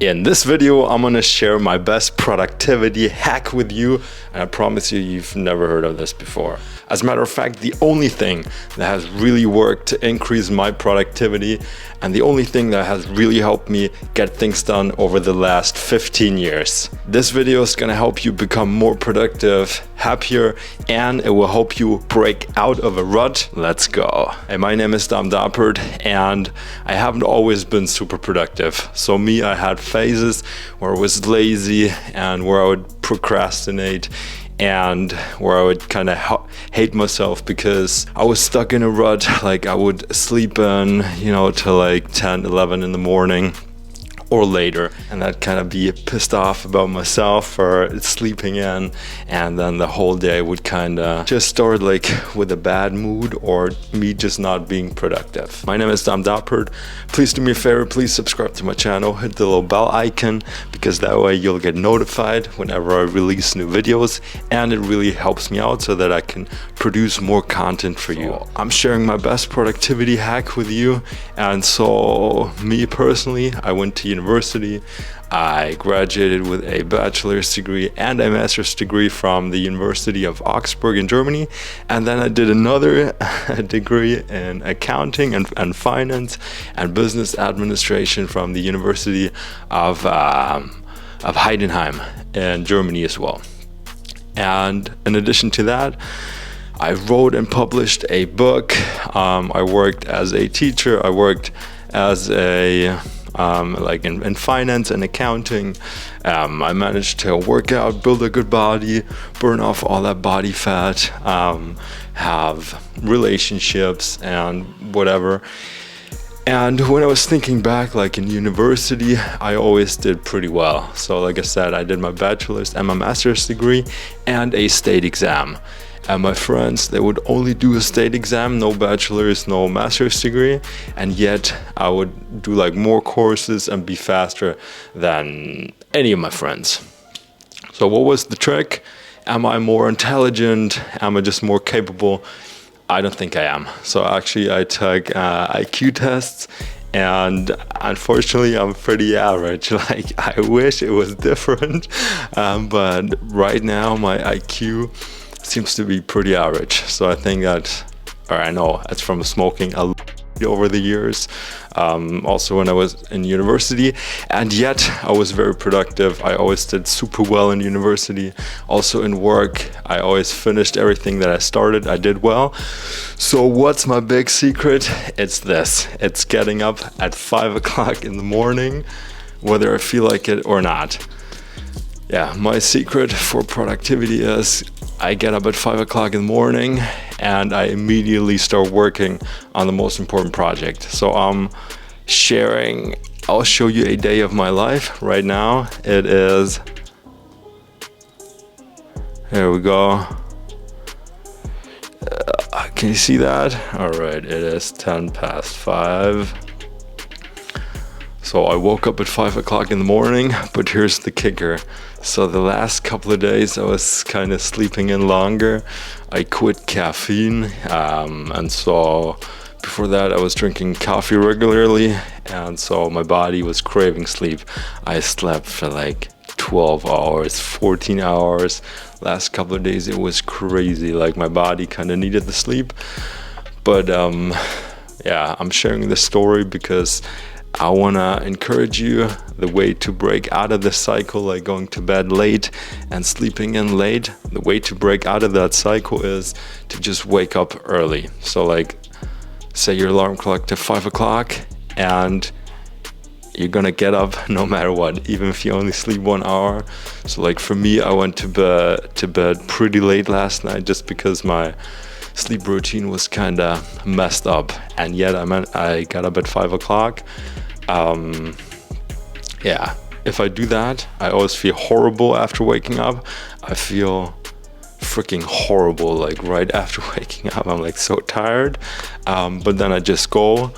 In this video, I'm gonna share my best productivity hack with you, and I promise you've never heard of this before. As a matter of fact, the only thing that has really worked to increase my productivity and the only thing that has really helped me get things done over the last 15 years. This video is gonna help you become more productive, happier, and it will help you break out of a rut. Let's go. Hey, my name is Dopamine, and I haven't always been super productive. So I had phases where I was lazy and where I would procrastinate and where I would kind of hate myself because I was stuck in a rut. Like I would sleep in, till like 10, 11 in the morning or later, and I'd kind of be pissed off about myself for sleeping in, and then the whole day would kind of just start like with a bad mood or me just not being productive. My name is Dom Doppert. Please do me a favor, please subscribe to my channel, hit the little bell icon, because that way you'll get notified whenever I release new videos, and it really helps me out so that I can produce more content for you. I'm sharing my best productivity hack with you, and so me personally, I went to university. I graduated with a bachelor's degree and a master's degree from the University of Augsburg in Germany, and then I did another degree in accounting and finance and business administration from the University of Heidenheim in Germany as well. And in addition to that, I wrote and published a book. I worked as a teacher. I worked as a in finance and accounting. I managed to work out, build a good body, burn off all that body fat, have relationships and whatever. And when I was thinking back, like in university, I always did pretty well. So like I said, I did my bachelor's and my master's degree and a state exam. And my friends, they would only do a state exam, no bachelor's, no master's degree, and yet I would do like more courses and be faster than any of my friends. So what was the trick? Am I more intelligent? Am I just more capable? I don't think I am. So actually I took IQ tests, and unfortunately I'm pretty average. Like I wish it was different, but right now my IQ seems to be pretty average. So I think that, or I know it's from smoking a lot over the years, also when I was in university, and yet I was very productive. I always did super well in university. Also in work, I always finished everything that I started. I did well. So what's my big secret? It's this. It's getting up at 5 o'clock in the morning, whether I feel like it or not. Yeah, my secret for productivity is I get up at 5 o'clock in the morning and I immediately start working on the most important project. So I'll show you a day of my life right now. It is, here we go. Can you see that? All right, it is 10 past 5. So I woke up at 5 o'clock in the morning, but here's the kicker. So the last couple of days I was kind of sleeping in longer. I quit caffeine, and so before that I was drinking coffee regularly, and so my body was craving sleep. I slept for like 12 hours, 14 hours. Last couple of days it was crazy, like my body kind of needed the sleep. But yeah, I'm sharing this story because I want to encourage you. The way to break out of this cycle, like going to bed late and sleeping in late, the way to break out of that cycle is to just wake up early. So like set your alarm clock to 5 o'clock and you're gonna get up no matter what, even if you only sleep 1 hour. So like for me, I went to bed pretty late last night just because my sleep routine was kind of messed up, and yet I got up at 5 o'clock. Yeah, if I do that, I always feel horrible after waking up. I feel freaking horrible like right after waking up. I'm like so tired, but then I just go.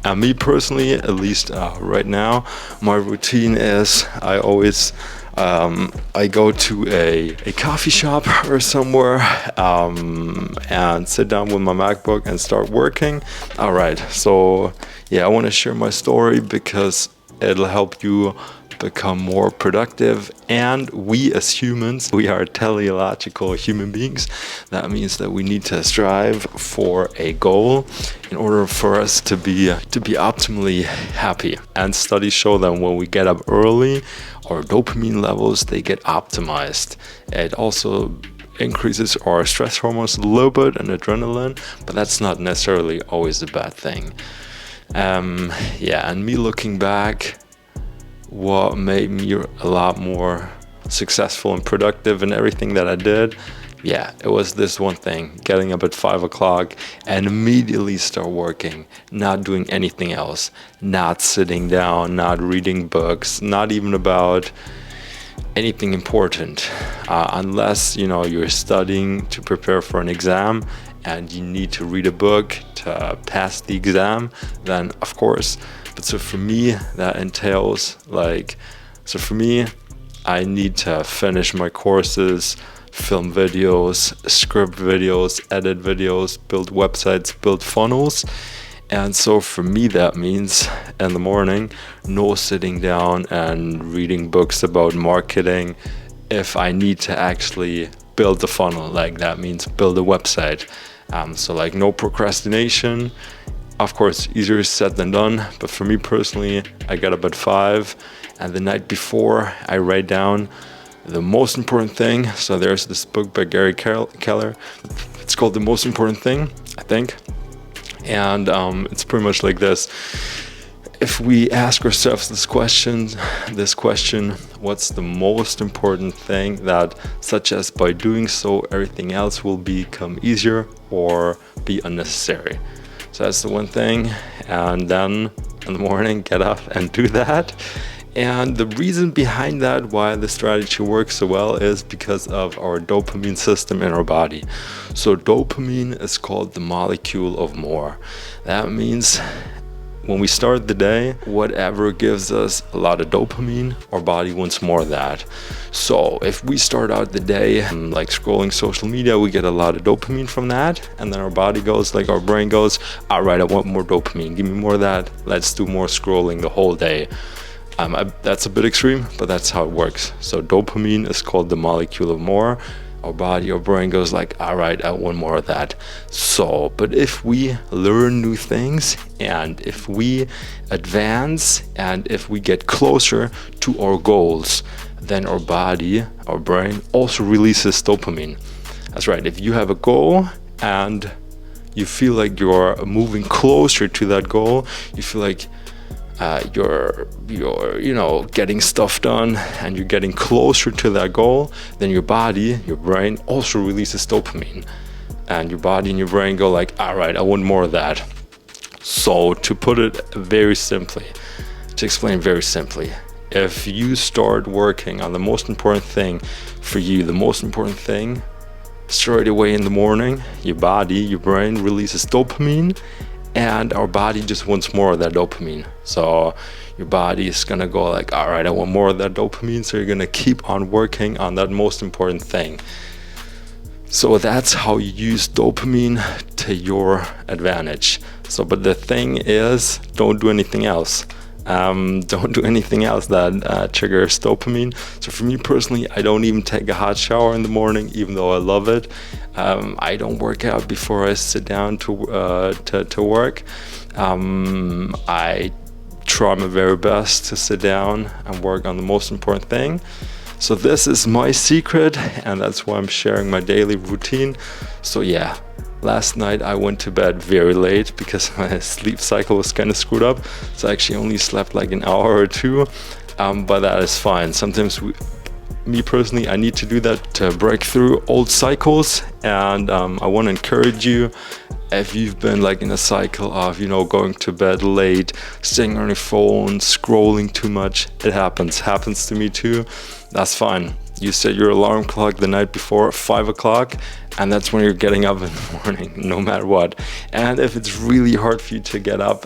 And me personally, at least right now, my routine is I always I go to a coffee shop or somewhere and sit down with my MacBook and start working. All right, so yeah, I want to share my story because it'll help you become more productive. And we as humans, we are teleological human beings. That means that we need to strive for a goal in order for us to be optimally happy. And studies show that when we get up early, our dopamine levels, they get optimized. It also increases our stress hormones a little bit and adrenaline, but that's not necessarily always a bad thing. And me looking back, what made me a lot more successful and productive in everything that I did, it was this one thing: getting up at 5 o'clock and immediately start working, not doing anything else, not sitting down, not reading books, not even about anything important, unless you're studying to prepare for an exam and you need to read a book to pass the exam, then of course. But so for me, that entails I need to finish my courses, film videos, script videos, edit videos, build websites, build funnels. And so for me, that means in the morning, no sitting down and reading books about marketing. If I need to actually build the funnel, that means build a website. So no procrastination. Of course, easier said than done. But for me personally, I got up at 5, and the night before I write down the most important thing. So there's this book by Gary Keller. It's called The Most Important Thing, I think. And it's pretty much like this. If we ask ourselves this question, what's the most important thing that, such as by doing so, everything else will become easier or be unnecessary? So that's the one thing. And then in the morning, get up and do that. And the reason behind that, why the strategy works so well, is because of our dopamine system in our body. So dopamine is called the molecule of more. That means when we start the day, whatever gives us a lot of dopamine, our body wants more of that. So if we start out the day like scrolling social media, we get a lot of dopamine from that. And then our body goes, our brain goes, all right, I want more dopamine. Give me more of that. Let's do more scrolling the whole day. That's a bit extreme, but that's how it works. So dopamine is called the molecule of more. Our body, our brain goes all right, I want more of that. So, but if we learn new things, and if we advance, and if we get closer to our goals, then our body, our brain also releases dopamine. That's right. If you have a goal and you feel like you're moving closer to that goal, you feel like you're getting stuff done and you're getting closer to that goal, then your body, your brain also releases dopamine, and your body and your brain go all right, I want more of that. So to put it very simply, to explain very simply, if you start working on the most important thing for you, the most important thing straight away in the morning, your body, your brain releases dopamine. And our body just wants more of that dopamine. So your body is gonna go all right, I want more of that dopamine. So you're gonna keep on working on that most important thing. So that's how you use dopamine to your advantage. So, but the thing is, don't do anything else. Don't do anything else that triggers dopamine. So for me personally, I don't even take a hot shower in the morning, even though I love it. I don't work out before I sit down to work. I try my very best to sit down and work on the most important thing. So this is my secret, and that's why I'm sharing my daily routine. So last night I went to bed very late because my sleep cycle was kind of screwed up. So I actually only slept an hour or two, but that is fine. Sometimes me personally, I need to do that to break through old cycles. And I want to encourage you, if you've been in a cycle of, going to bed late, staying on your phone, scrolling too much, it happens to me too. That's fine. You set your alarm clock the night before, 5 o'clock, and that's when you're getting up in the morning, no matter what. And if it's really hard for you to get up,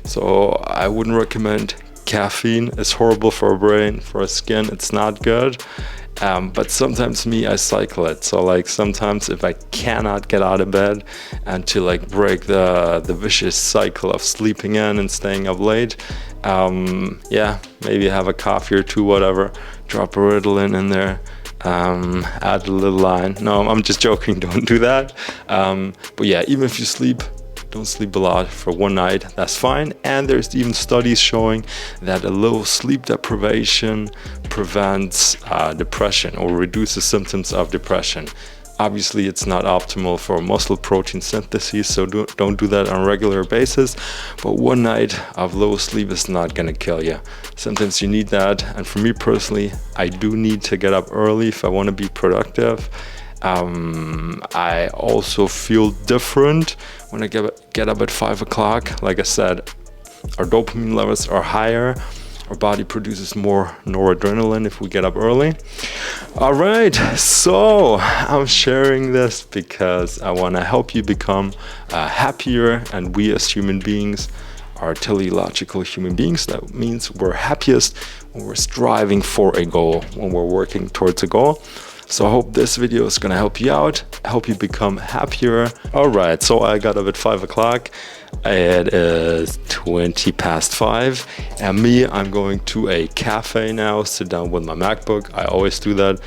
so I wouldn't recommend caffeine. It's horrible for our brain, for our skin. It's not good. But sometimes I cycle it. So sometimes if I cannot get out of bed and to break the vicious cycle of sleeping in and staying up late, Yeah, maybe have a coffee or two, whatever, drop a Ritalin in there, add a little line. No, I'm just joking, don't do that. But yeah, even if you don't sleep a lot for one night, that's fine. And there's even studies showing that a little sleep deprivation prevents depression or reduces symptoms of depression. Obviously, it's not optimal for muscle protein synthesis, so don't do that on a regular basis. But one night of low sleep is not gonna kill you. Sometimes you need that, and for me personally, I do need to get up early if I want to be productive. I also feel different when I get up at 5 o'clock. Like I said, our dopamine levels are higher. Our body produces more noradrenaline if we get up early. All right, so I'm sharing this because I want to help you become happier, and we as human beings are teleological human beings. That means we're happiest when we're striving for a goal, when we're working towards a goal. So I hope this video is gonna help you out, help you become happier. All right, so I got up at 5 o'clock. It is 20 past 5, and I'm going to a cafe now, sit down with my MacBook. I always do that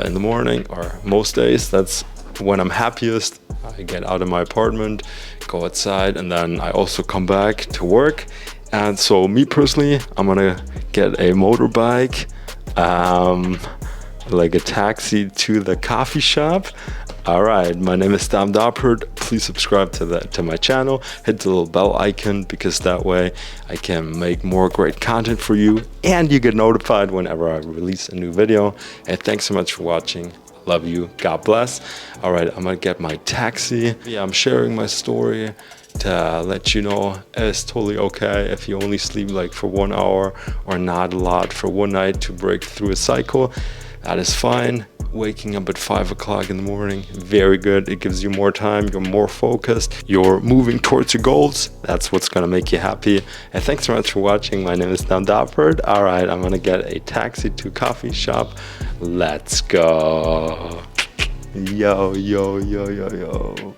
in the morning, or most days. That's when I'm happiest. I get out of my apartment, go outside, and then I also come back to work. And so me personally, I'm gonna get a motorbike, like a taxi to the coffee shop. All right, my name is Dam Doppert. Please subscribe to my channel, hit the little bell icon, because that way I can make more great content for you and you get notified whenever I release a new video. And thanks so much for watching. Love you, God bless. All right, I'm gonna get my taxi. Yeah, I'm sharing my story to let you know it's totally okay if you only sleep like for 1 hour or not a lot for one night to break through a cycle. That is fine. Waking up at 5 o'clock in the morning, very good. It gives you more time, you're more focused, you're moving towards your goals. That's what's gonna make you happy. And thanks so much for watching. My name is Dan Doppert. All right, I'm gonna get a taxi to a coffee shop. Let's go. Yo, yo, yo, yo, yo.